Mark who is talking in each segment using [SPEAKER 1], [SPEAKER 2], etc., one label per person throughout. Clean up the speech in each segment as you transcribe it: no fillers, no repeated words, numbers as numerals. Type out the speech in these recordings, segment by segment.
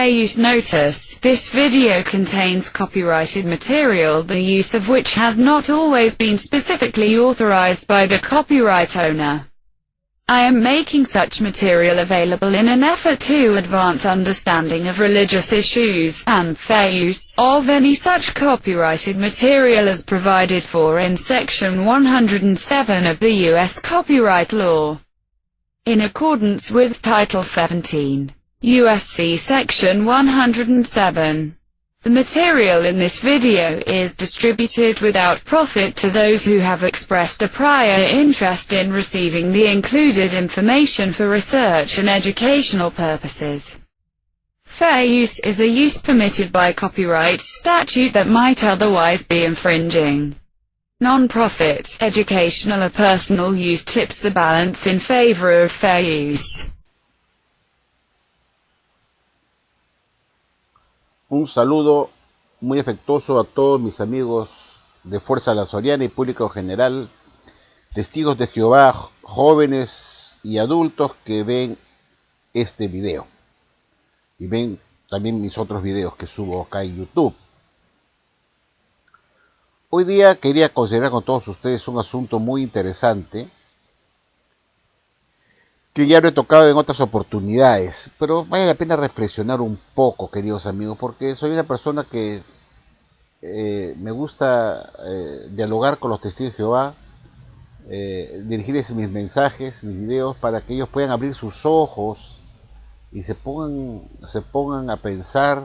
[SPEAKER 1] Fair use notice. This video contains copyrighted material, the use of which has not always been specifically authorized by the copyright owner. I am making such material available in an effort to advance understanding of religious issues, and fair use of any such copyrighted material as provided for in Section 107 of the U.S. Copyright Law. In accordance with Title 17, U.S.C. Section 107. The material in this video is distributed without profit to those who have expressed a prior interest in receiving the included information for research and educational purposes. Fair use is a use permitted by copyright statute that might otherwise be infringing. Non-profit, educational or personal use tips the balance in favor of fair use.
[SPEAKER 2] Un saludo muy afectuoso a todos mis amigos de Fuerza La Soriana y público general, testigos de Jehová, jóvenes y adultos que ven este video y ven también mis otros videos que subo acá en YouTube. Hoy día quería considerar con todos ustedes un asunto muy interesante que ya lo he tocado en otras oportunidades, pero vale la pena reflexionar un poco, queridos amigos, porque soy una persona que me gusta dialogar con los testigos de Jehová, dirigirles mis mensajes, mis videos, para que ellos puedan abrir sus ojos y se pongan a pensar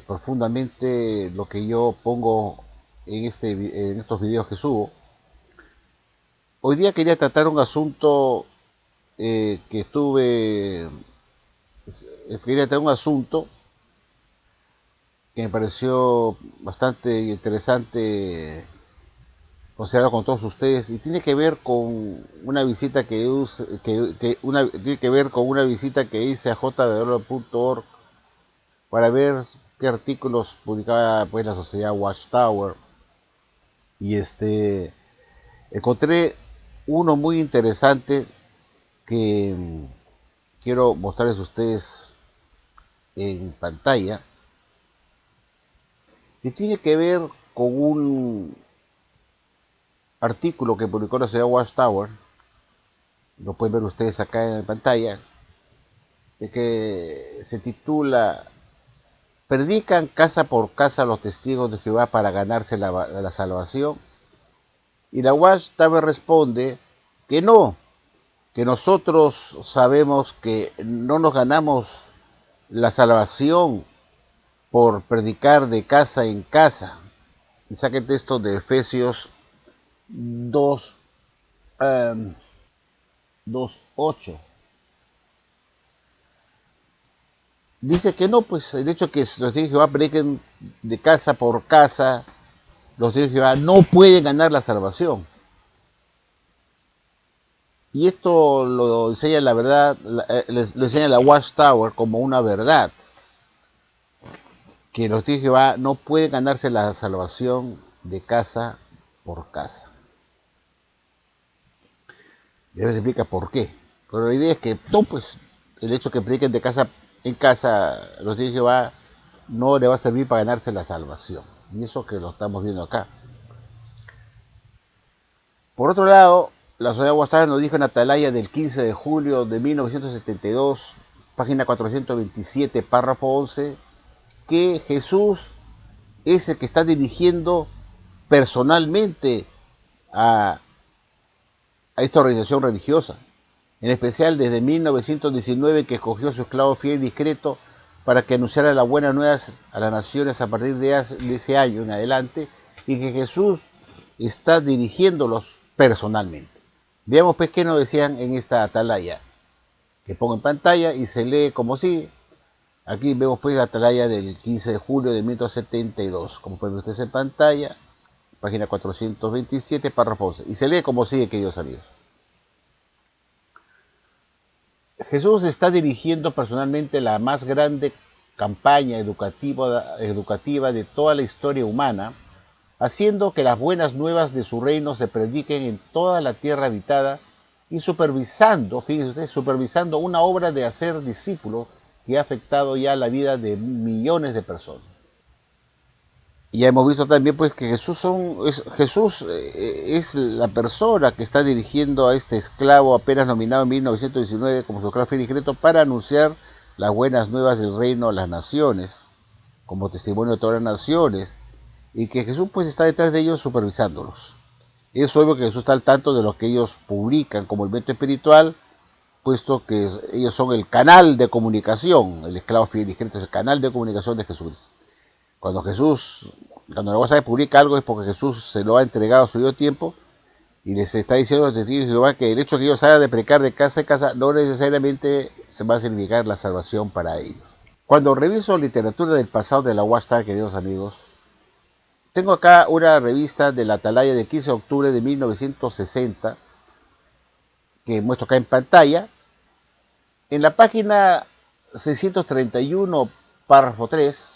[SPEAKER 2] profundamente lo que yo pongo en estos videos que subo. Hoy día quería tratar un asunto quería tratar un asunto que me pareció bastante interesante considerarlo con todos ustedes, y tiene que ver con una visita que hice a jdw.org para ver qué artículos publicaba pues la sociedad Watchtower, y encontré uno muy interesante que quiero mostrarles a ustedes en pantalla, que tiene que ver con un artículo que publicó la sociedad Watchtower. Lo pueden ver ustedes acá en pantalla, que se titula "Predican casa por casa los testigos de Jehová para ganarse la salvación", y la Watchtower responde que no, que nosotros sabemos que no nos ganamos la salvación por predicar de casa en casa. Y saque el texto de Efesios 2:8. Dice que no, pues el hecho que los testigos de Jehová prediquen de casa por casa, los testigos de Jehová no pueden ganar la salvación. Y esto lo enseña la verdad, lo enseña la Watchtower como una verdad, que los testigos de Jehová no pueden ganarse la salvación de casa por casa. Y ahora se explica por qué. Pero la idea es que no, pues el hecho que prediquen de casa en casa, los testigos de Jehová no le va a servir para ganarse la salvación. Y eso que lo estamos viendo acá. Por otro lado, la sociedad Watchtower nos dijo en Atalaya del 15 de julio de 1972, página 427, párrafo 11, que Jesús es el que está dirigiendo personalmente a esta organización religiosa, en especial desde 1919, que escogió a su esclavo fiel y discreto para que anunciara las buenas nuevas a las naciones a partir de ese año en adelante, y que Jesús está dirigiéndolos personalmente. Veamos pues qué nos decían en esta atalaya, que pongo en pantalla y se lee como sigue. Aquí vemos pues la atalaya del 15 de julio de 1972, como pueden ver ustedes en pantalla, página 427, párrafo 11, y se lee como sigue, queridos amigos. Jesús está dirigiendo personalmente la más grande campaña educativa de toda la historia humana, haciendo que las buenas nuevas de su reino se prediquen en toda la tierra habitada, y supervisando, fíjense ustedes, supervisando una obra de hacer discípulos que ha afectado ya la vida de millones de personas. Y ya hemos visto también pues que Jesús es la persona que está dirigiendo a este esclavo apenas nominado en 1919 como su esclavo discreto para anunciar las buenas nuevas del reino a las naciones, como testimonio de todas las naciones, y que Jesús pues está detrás de ellos supervisándolos. Es obvio que Jesús está al tanto de lo que ellos publican como el método espiritual, puesto que ellos son el canal de comunicación, el esclavo fiel y discreto es el canal de comunicación de Jesucristo. Cuando la WhatsApp publica algo es porque Jesús se lo ha entregado a su debido tiempo y les está diciendo a los testigos de Jehová que el hecho de que ellos salgan de predicar de casa en casa no necesariamente se va a significar la salvación para ellos. Cuando reviso literatura del pasado de la WhatsApp, queridos amigos, tengo acá una revista de la Atalaya del 15 de octubre de 1960 que muestro acá en pantalla. En la página 631, párrafo 3,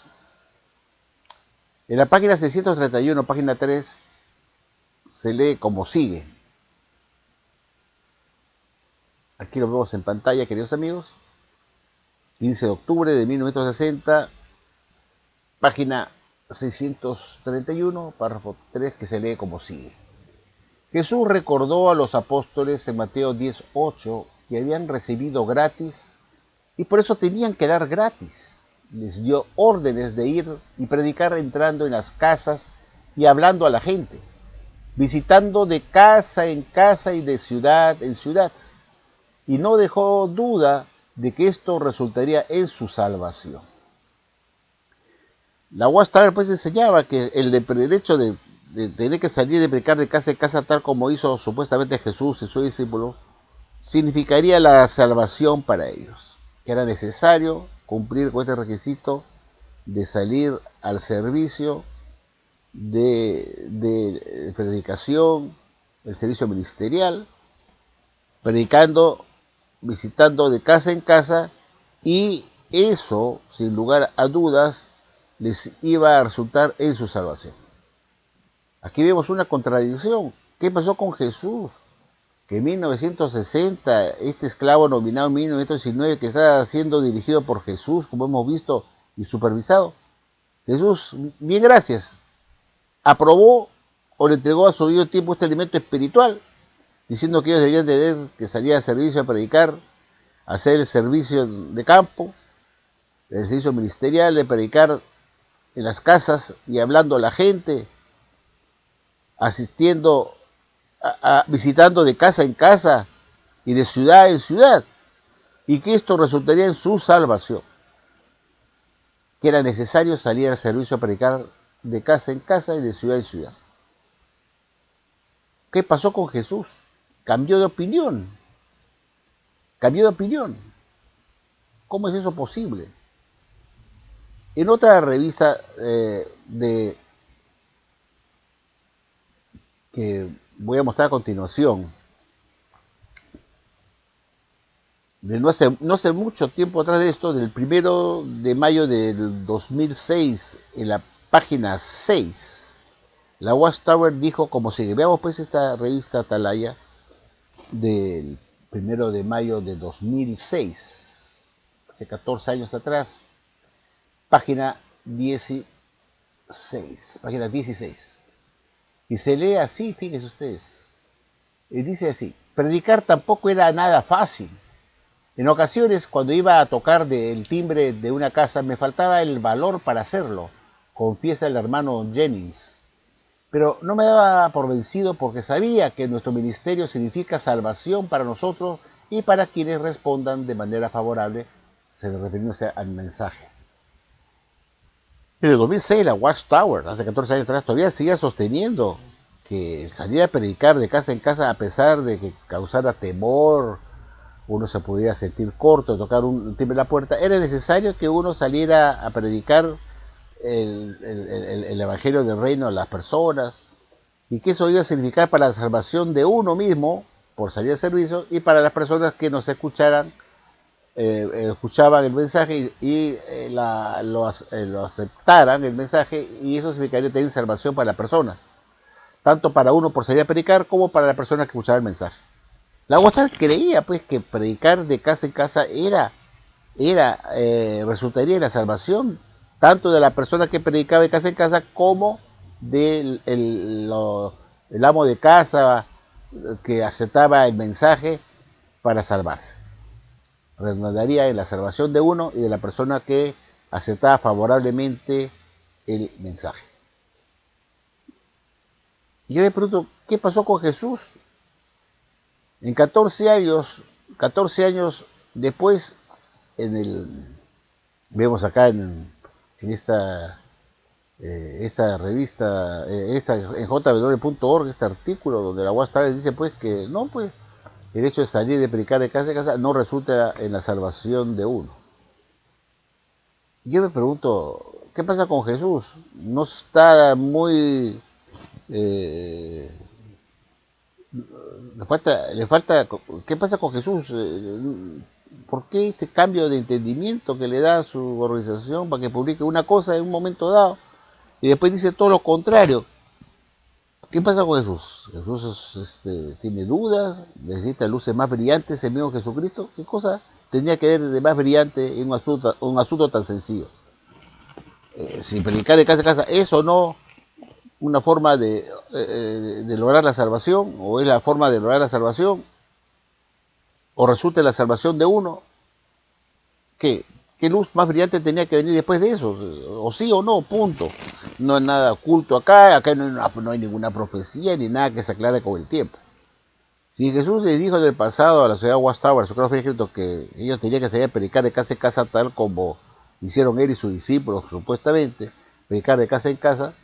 [SPEAKER 2] en la página 631, página 3, se lee como sigue. Aquí lo vemos en pantalla, queridos amigos. 15 de octubre de 1960, página 631, párrafo 3, que se lee como sigue. Jesús recordó a los apóstoles en Mateo 10:8 que habían recibido gratis y por eso tenían que dar gratis. Les dio órdenes de ir y predicar entrando en las casas y hablando a la gente, visitando de casa en casa y de ciudad en ciudad. Y no dejó duda de que esto resultaría en su salvación. La Watchtower pues enseñaba que el derecho de tener que salir de predicar de casa en casa tal como hizo supuestamente Jesús y sus discípulos significaría la salvación para ellos, que era necesario cumplir con este requisito de salir al servicio de predicación, el servicio ministerial, predicando, visitando de casa en casa, y eso, sin lugar a dudas, les iba a resultar en su salvación. Aquí vemos una contradicción. ¿Qué pasó con Jesús? Que en 1960, este esclavo nominado en 1919, que está siendo dirigido por Jesús, como hemos visto, y supervisado, Jesús, bien gracias, aprobó o le entregó a su debido tiempo este alimento espiritual, diciendo que ellos deberían tener que salir al servicio a predicar, hacer el servicio de campo, el servicio ministerial, de predicar en las casas y hablando a la gente, asistiendo, visitando de casa en casa y de ciudad en ciudad, y que esto resultaría en su salvación, que era necesario salir al servicio a predicar de casa en casa y de ciudad en ciudad. ¿Qué pasó con Jesús? Cambió de opinión. Cambió de opinión. ¿Cómo es eso posible? En otra revista que voy a mostrar a continuación, no hace mucho tiempo atrás de esto, del 1 de mayo del 2006, en la página 6, la Watchtower dijo como sigue. Veamos pues esta revista Atalaya del 1 de mayo de 2006, hace 14 años atrás, página 16, página 16. Y se lee así, fíjense ustedes. Y dice así: predicar tampoco era nada fácil. En ocasiones, cuando iba a tocar el timbre de una casa, me faltaba el valor para hacerlo, confiesa el hermano Jennings. Pero no me daba por vencido porque sabía que nuestro ministerio significa salvación para nosotros y para quienes respondan de manera favorable, refiriéndose al mensaje. En el 2006, la Watchtower, hace 14 años atrás, todavía seguía sosteniendo que salir a predicar de casa en casa, a pesar de que causara temor, uno se pudiera sentir corto, tocar un timbre en la puerta, era necesario que uno saliera a predicar el evangelio del reino a las personas, y que eso iba a significar para la salvación de uno mismo, por salir al servicio, y para las personas que nos escuchaban el mensaje y lo aceptaran el mensaje, y eso significaría tener salvación para la persona, tanto para uno por salir a predicar como para la persona que escuchaba el mensaje. La Watchtower creía pues que predicar de casa en casa era resultaría en la salvación tanto de la persona que predicaba de casa en casa como del el amo de casa que aceptaba el mensaje para salvarse. Redundaría en la salvación de uno y de la persona que aceptaba favorablemente el mensaje. Y yo me pregunto, ¿qué pasó con Jesús? En 14 años después, vemos acá en esta revista, en jw.org, este artículo donde la UAS dice pues que no, pues el hecho de salir de predicar de casa en casa no resulta en la salvación de uno. Yo me pregunto, ¿qué pasa con Jesús? No está muy... le falta, ¿qué pasa con Jesús? ¿Por qué ese cambio de entendimiento que le da a su organización para que publique una cosa en un momento dado y después dice todo lo contrario? ¿Qué pasa con Jesús? Jesús tiene dudas, necesita luces más brillantes, el mismo Jesucristo. ¿Qué cosa tenía que ver de más brillante en un asunto tan sencillo? Si predicar de casa a casa es o no una forma de lograr la salvación, o es la forma de lograr la salvación, o resulta la salvación de uno. ¿Qué luz más brillante tenía que venir después de eso? O sí o no, punto. No hay nada oculto acá no hay ninguna profecía ni nada que se aclare con el tiempo. Si Jesús le dijo en el pasado a la ciudad de Watchtower, su fue escrito que ellos tenían que salir a predicar de casa en casa tal como hicieron él y sus discípulos supuestamente, predicar de casa en casa,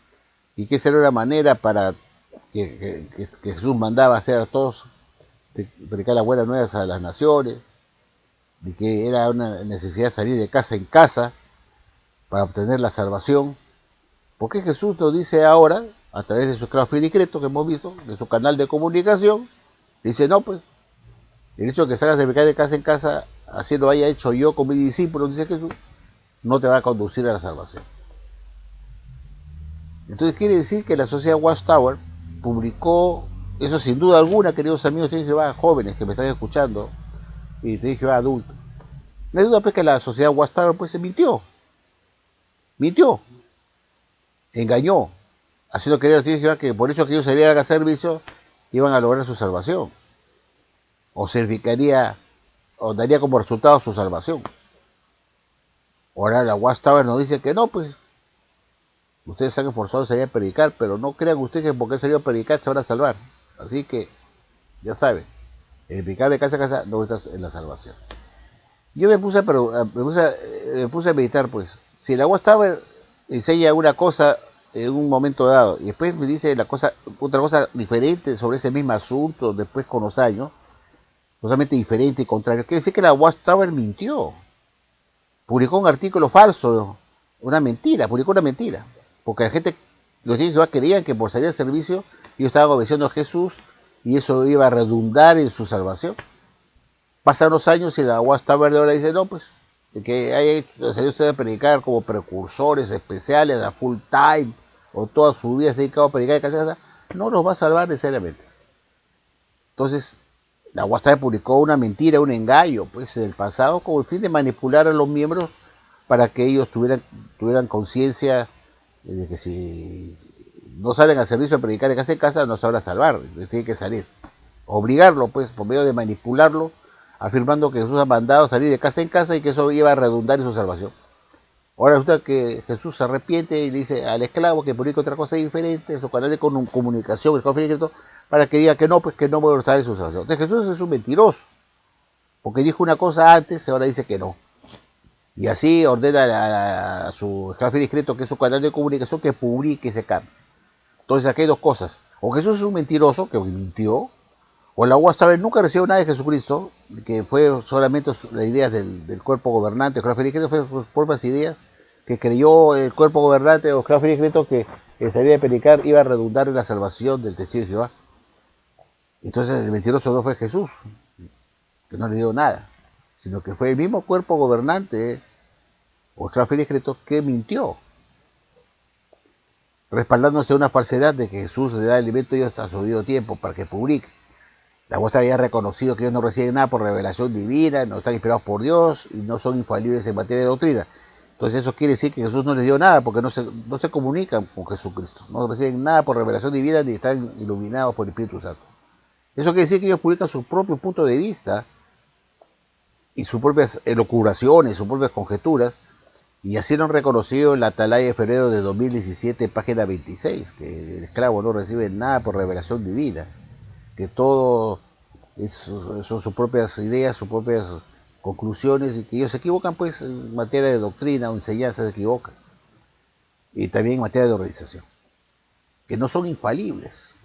[SPEAKER 2] y que esa era una manera para que Jesús mandaba hacer a todos, predicar las buenas nuevas a las naciones, y que era una necesidad salir de casa en casa para obtener la salvación. ¿Por qué Jesús nos dice ahora, a través de su esclavo discreto que hemos visto, de su canal de comunicación, dice, no, pues, el hecho de que salgas de predicar de casa en casa, así lo haya hecho yo con mis discípulos, dice Jesús, no te va a conducir a la salvación? Entonces quiere decir que la sociedad Watchtower publicó, eso sin duda alguna, queridos amigos de Jehová, jóvenes que me están escuchando, y de Jehová adultos, no hay duda pues que la sociedad Watchtower pues se mintió, engañó, haciendo creer a Jehová que por eso que ellos salieran a servicio iban a lograr su salvación, o servificaría, o daría como resultado su salvación. Ahora la Watchtower nos dice que no, pues ustedes se han esforzado en salir a predicar, pero no crean ustedes que porque han salido a predicar se van a salvar. Así que, ya saben, el predicar de casa a casa no está en la salvación. Yo me puse a meditar, pues, si la Watchtower enseña una cosa en un momento dado y después me dice otra cosa diferente sobre ese mismo asunto después con los años, totalmente diferente y contrario, quiere decir que la Watchtower mintió. Publicó un artículo falso, publicó una mentira. Porque la gente, los niños creían que por salir al servicio ellos estaban obedeciendo a Jesús y eso iba a redundar en su salvación. Pasan los años y la Watchtower de ahora dice, no, pues, que haya salido usted a predicar como precursores especiales a full time, o toda su vida se ha dedicado a predicar de casa a casa, no los va a salvar necesariamente. Entonces, la Watchtower publicó una mentira, un engaño, pues, en el pasado, con el fin de manipular a los miembros para que ellos tuvieran conciencia de que si no salen al servicio a predicar de casa en casa, no se van a salvar, les tiene que salir. Obligarlo, pues, por medio de manipularlo, afirmando que Jesús ha mandado salir de casa en casa y que eso iba a redundar en su salvación. Ahora resulta que Jesús se arrepiente y le dice al esclavo que publique otra cosa diferente en su canal de comunicación, el esclavo, para que diga que no, pues que no va a estar en su salvación. Entonces Jesús es un mentiroso, porque dijo una cosa antes y ahora dice que no. Y así ordena a su esclavo discreto, que es su canal de comunicación, que publique ese cambio. Entonces aquí hay dos cosas. O Jesús es un mentiroso, que mintió, o la Watchtower nunca recibió nada de Jesucristo, que fue solamente las ideas del cuerpo gobernante, el esclavo discreto, fue sus propias ideas, que creyó el cuerpo gobernante o esclavo discreto que el salir de predicar iba a redundar en la salvación del testigo de Jehová. Entonces el mentiroso no fue Jesús, que no le dio nada, sino que fue el mismo cuerpo gobernante o esclavo discreto que mintió, respaldándose a una falsedad de que Jesús le da el alimento y hasta su debido tiempo para que publique. La Watchtower había reconocido que ellos no reciben nada por revelación divina, no están inspirados por Dios y no son infalibles en materia de doctrina. Entonces eso quiere decir que Jesús no les dio nada porque no se comunican con Jesucristo, no reciben nada por revelación divina ni están iluminados por el Espíritu Santo. Eso quiere decir que ellos publican su propio punto de vista y sus propias elucubraciones, sus propias conjeturas, y así lo han reconocido en la Atalaya de febrero de 2017, página 26, que el esclavo no recibe nada por revelación divina, que todo son sus propias ideas, sus propias conclusiones, y que ellos se equivocan pues en materia de doctrina o enseñanza, se equivocan, y también en materia de organización, que no son infalibles.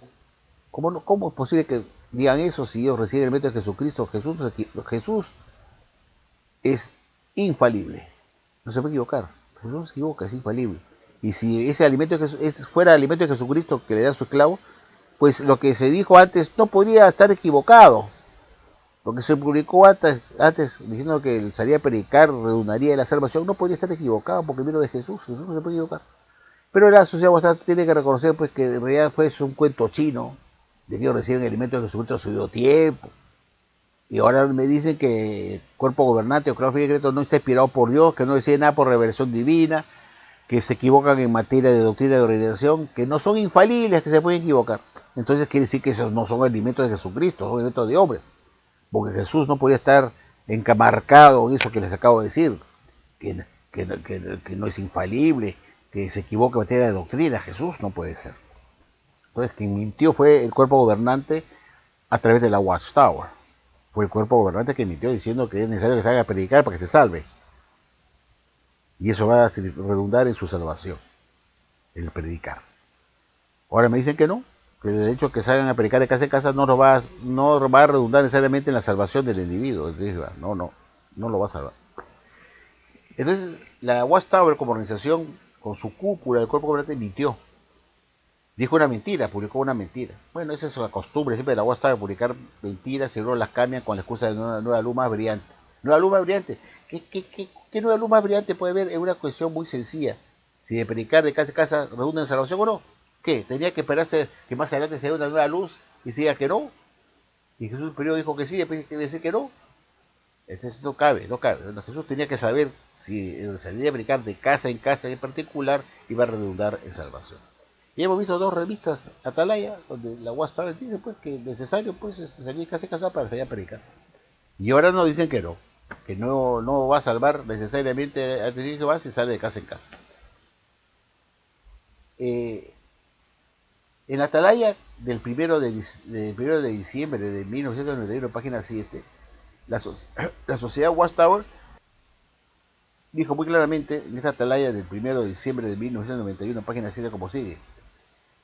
[SPEAKER 2] ¿Cómo es posible que digan eso si ellos reciben el método de Jesucristo? Jesús es infalible, no se puede equivocar. Jesús no se equivoca, es infalible. Y si ese alimento fuera el alimento de Jesucristo que le da a su esclavo, pues lo que se dijo antes no podría estar equivocado. Lo que se publicó antes diciendo que el salir a predicar redundaría en la salvación, no podría estar equivocado porque vino de Jesús. Jesús no se puede equivocar. Pero la sociedad vuestra tiene que reconocer pues que en realidad fue un cuento chino, de que ellos reciben el alimento de Jesucristo a su debido tiempo. Y ahora me dicen que el cuerpo gobernante o claro secreto no está inspirado por Dios, que no recibe nada por revelación divina, que se equivocan en materia de doctrina de organización, que no son infalibles, que se pueden equivocar. Entonces quiere decir que esos no son alimentos de Jesucristo, son alimentos de hombres. Porque Jesús no podía estar encamarcado en eso que les acabo de decir, que no es infalible, que se equivoca en materia de doctrina. Jesús no puede ser. Entonces quien mintió fue el cuerpo gobernante a través de la Watchtower. Fue el cuerpo gobernante que mintió diciendo que es necesario que se haga a predicar para que se salve. Y eso va a redundar en su salvación, el predicar. Ahora me dicen que no, que el hecho que salgan a predicar de casa en casa no va a redundar necesariamente en la salvación del individuo. No lo va a salvar. Entonces, la Watchtower como organización, con su cúpula del cuerpo gobernante, mintió. Dijo una mentira, publicó una mentira. Bueno, esa es la costumbre siempre de la Watchtower, publicar mentiras y luego las cambian con la excusa de una nueva luz más brillante. Nueva luz más brillante. ¿Qué nueva luz más brillante puede haber? Es una cuestión muy sencilla. Si de predicar de casa en casa redunda en salvación o no. ¿Qué? Tenía que esperarse que más adelante se dé una nueva luz y se diga que no. Y Jesús primero dijo que sí, después quiere decir que no. Entonces no cabe. Jesús tenía que saber si salía a predicar de casa en casa en particular iba a redundar en salvación. Y hemos visto dos revistas Atalaya donde la Watchtower dice pues que es necesario pues salir de casa en casa para salir a predicar. Y ahora nos dicen que no va a salvar necesariamente al que va si sale de casa en casa. En Atalaya del 1 de diciembre de 1991, página 7, la sociedad Watchtower dijo muy claramente en esta Atalaya del 1 de diciembre de 1991, página 7, como sigue.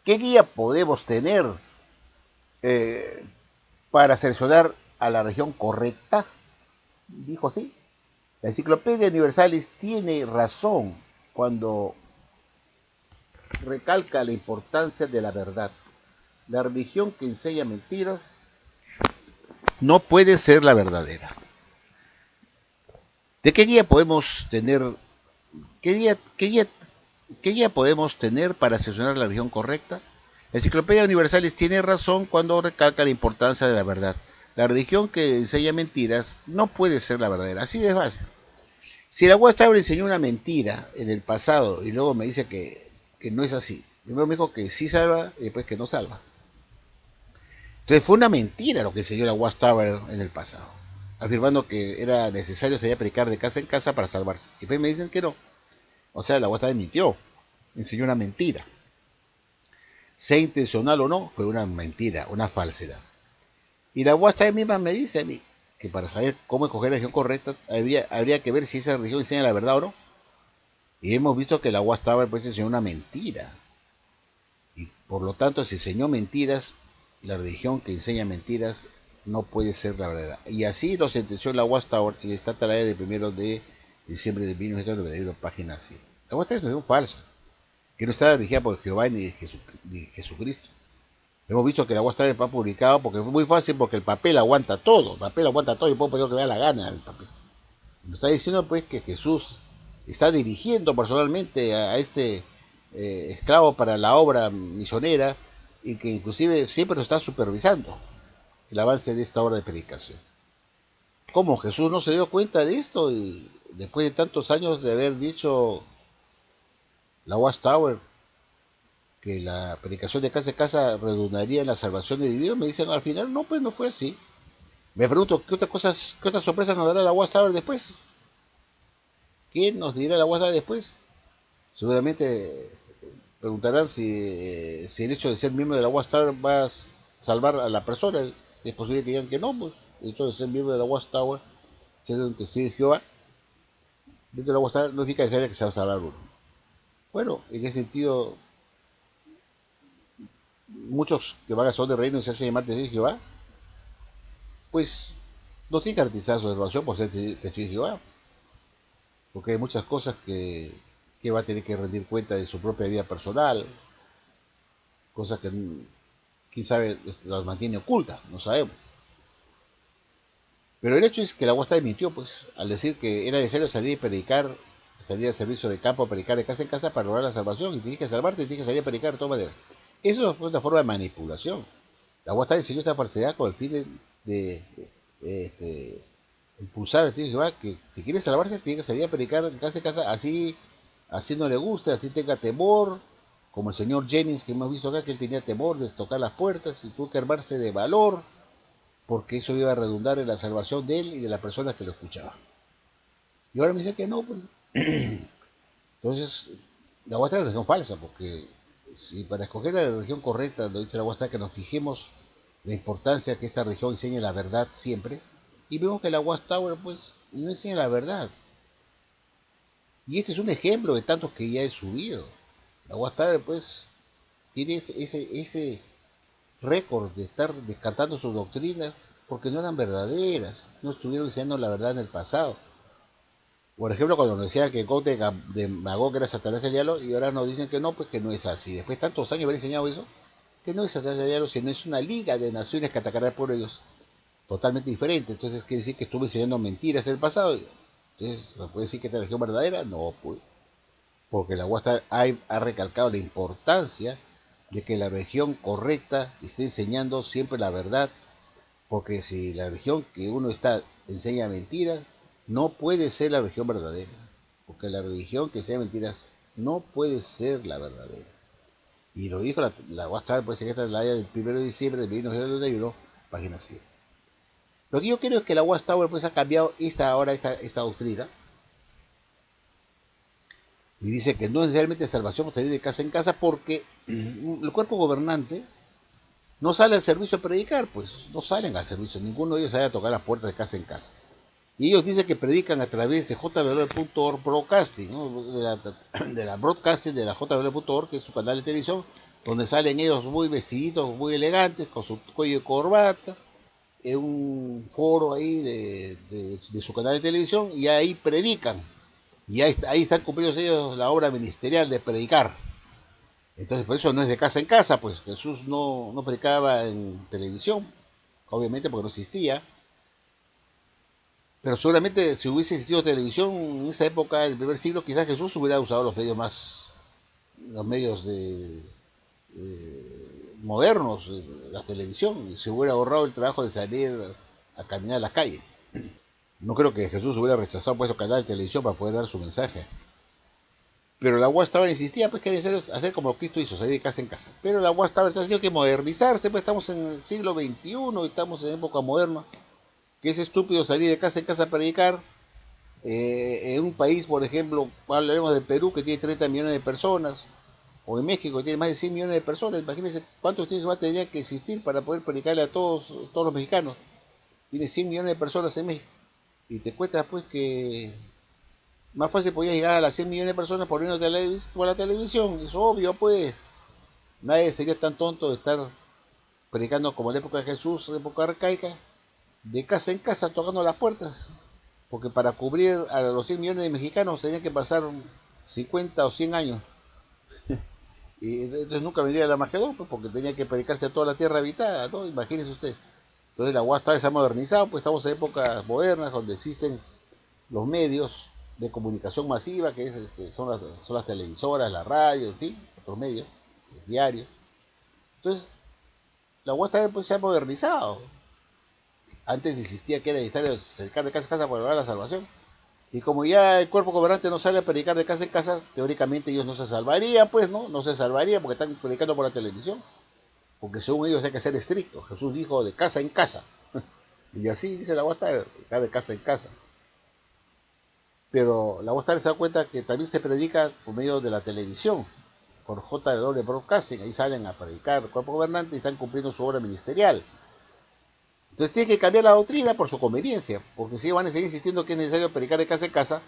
[SPEAKER 2] ¿Qué guía podemos tener para seleccionar a la región correcta? Dijo así. La Enciclopedia Universalis tiene razón cuando recalca la importancia de la verdad. La religión que enseña mentiras no puede ser la verdadera. ¿De qué guía podemos tener? ¿Qué guía podemos tener para seleccionar la religión correcta? La Enciclopedia Universalis tiene razón cuando recalca la importancia de la verdad. La religión que enseña mentiras no puede ser la verdadera. Así de fácil. Si la Watchtower enseñó una mentira en el pasado y luego me dice que no es así. Primero me dijo que sí salva y después que no salva. Entonces fue una mentira lo que enseñó la Watchtower en el pasado, afirmando que era necesario salir a predicar de casa en casa para salvarse. Y después me dicen que no. O sea, la Watchtower mintió, enseñó una mentira. Sea intencional o no, fue una mentira, una falsedad. Y la Watchtower misma me dice a mí que para saber cómo escoger la religión correcta habría que ver si esa religión enseña la verdad o no. Y hemos visto que la Watchtower pues enseñó una mentira. Y por lo tanto, si enseñó mentiras, la religión que enseña mentiras no puede ser la verdadera. Y así lo sentenció la Watchtower en esta tarea del 1 de diciembre de 1991, página 100. La Watchtower es una religión falsa, que no está dirigida por Jehová ni Jesucristo. Hemos visto que la Watchtower está publicado porque fue muy fácil, porque el papel aguanta todo. El papel aguanta todo y puedo poner lo que me da la gana el papel. Nos está diciendo pues que Jesús está dirigiendo personalmente a este esclavo para la obra misionera y que inclusive siempre lo está supervisando. el avance de esta obra de predicación. ¿Cómo Jesús no se dio cuenta de esto? Y después de tantos años de haber dicho la Watchtower que la predicación de casa en casa redundaría en la salvación de individuos, me dicen al final, no, pues no fue así. Me pregunto, qué otras sorpresas nos dará la Watchtower después? ¿Quién nos dirá la Watchtower después? Seguramente preguntarán si el hecho de ser miembro de la Watchtower va a salvar a la persona. Es posible que digan que no, pues el hecho de ser miembro de la Watchtower, ser un testigo de Jehová, dentro de la Watchtower no significa necesario que se va a salvar uno. Bueno, en ese sentido, muchos que van a Salón de Reino y se hacen llamar testigos de Jehová, pues no tienen que garantizar su salvación por ser testigos de Jehová, porque hay muchas cosas que va a tener que rendir cuenta de su propia vida personal, cosas que quién sabe las mantiene ocultas, no sabemos. Pero el hecho es que la Watchtower mintió, pues, al decir que era necesario salir a predicar, salir al servicio de campo a predicar de casa en casa para lograr la salvación, y tienes que salvarte, tienes que salir a predicar de todas maneras. Eso fue una forma de manipulación. La Watchtower enseñó esta falsedad con el fin de impulsar al testigo de Jehová que si quiere salvarse tiene que salir a predicar de casa en casa, así no le guste, así tenga temor, como el señor Jennings que hemos visto acá, que él tenía temor de tocar las puertas y tuvo que armarse de valor, porque eso iba a redundar en la salvación de él y de las personas que lo escuchaban. Y ahora me dice que no, pues. Entonces, la Watchtower es una religión falsa, porque si para escoger la religión correcta, donde dice la Watchtower que nos fijemos la importancia que esta religión enseñe la verdad siempre, y vemos que la Watchtower pues no enseña la verdad. Y este es un ejemplo de tantos que ya he subido. La Watchtower pues tiene ese récord de estar descartando sus doctrinas porque no eran verdaderas, no estuvieron enseñando la verdad en el pasado. Por ejemplo, cuando nos decía que Gog de Magog era Satanás el diablo, y ahora nos dicen que no, pues que no es así. Después de tantos años de haber enseñado eso, que no es Satanás el diablo, sino es una liga de naciones que atacará al pueblo de Dios. Totalmente diferente. Entonces quiere decir que estuve enseñando mentiras en el pasado. Entonces, ¿se puede decir que esta religión verdadera? No, pues. Porque la Watchtower ha recalcado la importancia de que la religión correcta esté enseñando siempre la verdad, porque si la religión que uno está enseña mentiras, no puede ser la religión verdadera, porque la religión que enseña mentiras no puede ser la verdadera. Y lo dijo la Watchtower, pues en esta es la del 1 de diciembre de 1991, página 100. Lo que yo creo es que la Watchtower pues ha cambiado esta doctrina, y dice que no es necesariamente salvación por salir de casa en casa, porque el cuerpo gobernante no sale al servicio a predicar, pues no salen al servicio, ninguno de ellos sale a tocar las puertas de casa en casa. Y ellos dicen que predican a través de jwl.org broadcasting, ¿no? de la broadcasting de la jwl.org, que es su canal de televisión, donde salen ellos muy vestiditos, muy elegantes, con su cuello de corbata, en un foro ahí de su canal de televisión, y ahí predican. Y ahí están cumplidos ellos la obra ministerial de predicar. Entonces, por eso no es de casa en casa, pues Jesús no predicaba en televisión, obviamente porque no existía. Pero seguramente si hubiese existido televisión en esa época, en el primer siglo, quizás Jesús hubiera usado los medios modernos, la televisión, y se hubiera ahorrado el trabajo de salir a caminar a las calles. No creo que Jesús hubiera rechazado pues canal de televisión para poder dar su mensaje. Pero la Watchtower insistía pues que era necesario hacer como Cristo hizo, salir de casa en casa. Pero la Watchtower ha tenido que modernizarse, pues estamos en el siglo XXI y estamos en época moderna. Que es estúpido salir de casa en casa a predicar. En un país, por ejemplo, hablaremos de Perú, que tiene 30 millones de personas, o en México, que tiene más de 100 millones de personas. Imagínense cuántos va a tener que existir para poder predicarle a todos los mexicanos. Tiene 100 millones de personas en México. Y te cuesta pues que más fácil podías llegar a las 100 millones de personas por menos de la televisión. Es obvio, pues. Nadie sería tan tonto de estar predicando como en la época de Jesús, en la época arcaica, de casa en casa tocando las puertas. Porque para cubrir a los 100 millones de mexicanos tenían que pasar 50 o 100 años. Y entonces nunca vendría la Armagedón, pues, porque tenía que predicarse a toda la tierra habitada, ¿no? Imagínense ustedes. Entonces la Watchtower se ha modernizado, pues estamos en épocas modernas donde existen los medios de comunicación masiva, que son las televisoras, la radio, en fin, otros medios, los diarios. Entonces, la Watchtower pues se ha modernizado. Antes insistía que era necesario predicar de casa en casa para lograr la salvación. Y como ya el cuerpo gobernante no sale a predicar de casa en casa, teóricamente ellos no se salvarían, pues, ¿no? No se salvarían porque están predicando por la televisión. Porque según ellos hay que ser estrictos. Jesús dijo de casa en casa. Y así dice la Guasta, de casa en casa. Pero la Guasta se da cuenta que también se predica por medio de la televisión, por JW Broadcasting. Ahí salen a predicar el cuerpo gobernante y están cumpliendo su obra ministerial. Entonces tiene que cambiar la doctrina por su conveniencia, porque si van a seguir insistiendo que es necesario predicar de casa en casa,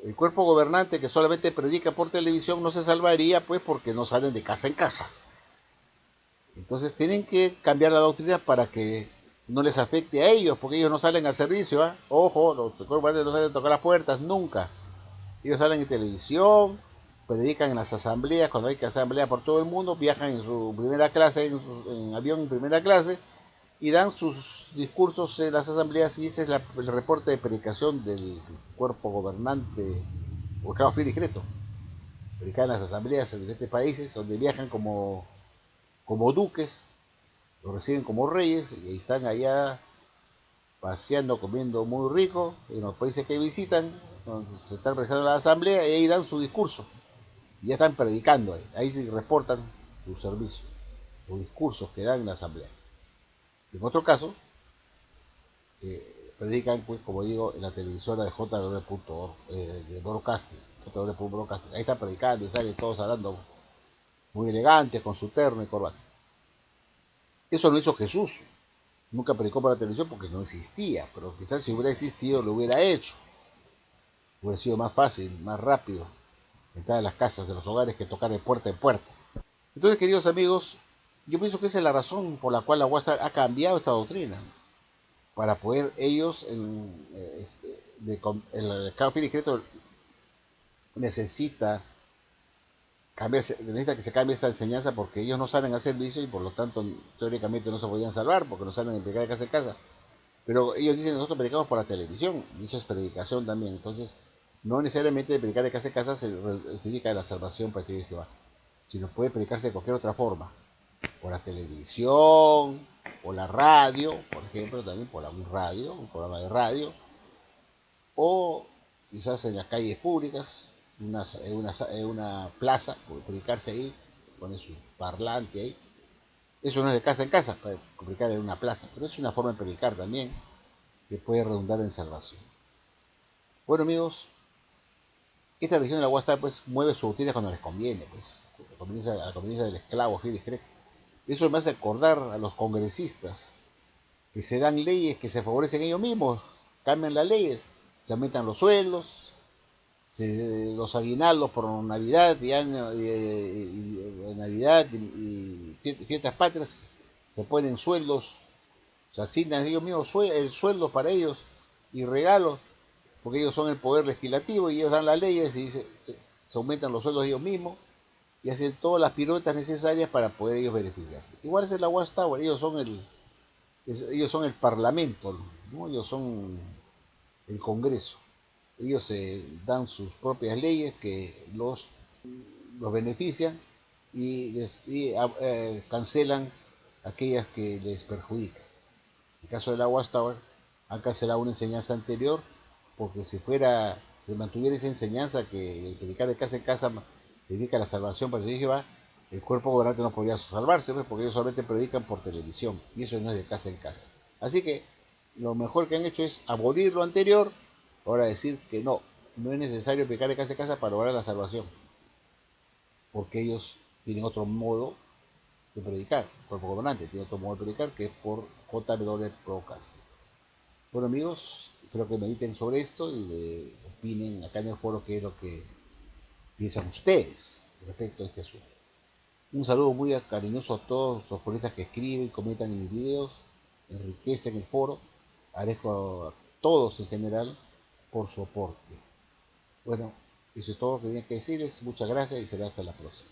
[SPEAKER 2] el cuerpo gobernante que solamente predica por televisión no se salvaría, pues, porque no salen de casa en casa. Entonces tienen que cambiar la doctrina para que no les afecte a ellos, porque ellos no salen al servicio, ¿eh? Ojo, los cuerpos gobernantes no salen a tocar las puertas, nunca. Ellos salen en televisión, predican en las asambleas, cuando hay que asamblea por todo el mundo, viajan en su primera clase, en avión en primera clase, y dan sus discursos en las asambleas, y ese es el reporte de predicación del cuerpo gobernante, o claro, fiel y discreto. Predican en las asambleas en diferentes países, donde viajan como duques, los reciben como reyes, y ahí están allá paseando, comiendo muy rico, en los países que visitan, entonces se están realizando la asamblea, y ahí dan su discurso, y ya están predicando ahí sí reportan su servicio, los discursos que dan en la asamblea. En otro caso, predican, pues, como digo, en la televisora de JW.org, de Broadcasting, JW.Broadcasting. Ahí están predicando y salen todos hablando muy elegantes, con su terno y corbata. Eso lo hizo Jesús. Nunca predicó para la televisión porque no existía, pero quizás si hubiera existido lo hubiera hecho. Hubiera sido más fácil, más rápido entrar en las casas de los hogares que tocar de puerta en puerta. Entonces, queridos amigos, yo pienso que esa es la razón por la cual la UAS ha cambiado esta doctrina, para poder ellos, el mercado fiel y discreto necesita necesita que se cambie esa enseñanza, porque ellos no salen a servicio y por lo tanto teóricamente no se podían salvar porque no salen a predicar de casa en casa. Pero ellos dicen, nosotros predicamos por la televisión, y eso es predicación también. Entonces, no necesariamente predicar de casa en casa se indica la salvación para ti de Jehová, sino puede predicarse de cualquier otra forma, por la televisión, por la radio, por ejemplo, también por un radio, un programa de radio, o quizás en las calles públicas, una plaza, puede predicarse ahí, pone su parlante ahí. Eso no es de casa en casa, puede predicar en una plaza, pero es una forma de predicar también, que puede redundar en salvación. Bueno, amigos, esta religión de la Guasta, pues, mueve su doctrina cuando les conviene, pues, a la conveniencia del esclavo fiel y discreto. Eso me hace acordar a los congresistas que se dan leyes que se favorecen ellos mismos, cambian las leyes, se aumentan los sueldos, los aguinaldos por Navidad Navidad y fiestas patrias, se ponen sueldos, se asignan ellos mismos el sueldo para ellos y regalos, porque ellos son el poder legislativo y ellos dan las leyes y se aumentan los sueldos ellos mismos y hacen todas las piruetas necesarias para poder ellos beneficiarse. Igual es la Watchtower, ellos son el parlamento, ¿no? Ellos son el Congreso. Ellos dan sus propias leyes que los benefician y cancelan aquellas que les perjudican. En el caso de la Watchtower, han cancelado una enseñanza anterior, porque si se mantuviera esa enseñanza que el predicar de casa en casa significa la salvación para Jehová, el cuerpo gobernante no podría salvarse, pues, porque ellos solamente predican por televisión, y eso no es de casa en casa. Así que lo mejor que han hecho es abolir lo anterior, ahora decir que no es necesario predicar de casa en casa para lograr la salvación, porque ellos tienen otro modo de predicar, el cuerpo gobernante tiene otro modo de predicar, que es por JW Broadcast. Bueno, amigos, espero que mediten sobre esto y opinen acá en el foro qué es lo que piensan ustedes respecto a este asunto. Un saludo muy cariñoso a todos los periodistas que escriben y comentan en mis videos, enriquecen el foro. Agradezco a todos en general por su aporte. Bueno, eso es todo lo que tenía que decirles. Muchas gracias y será hasta la próxima.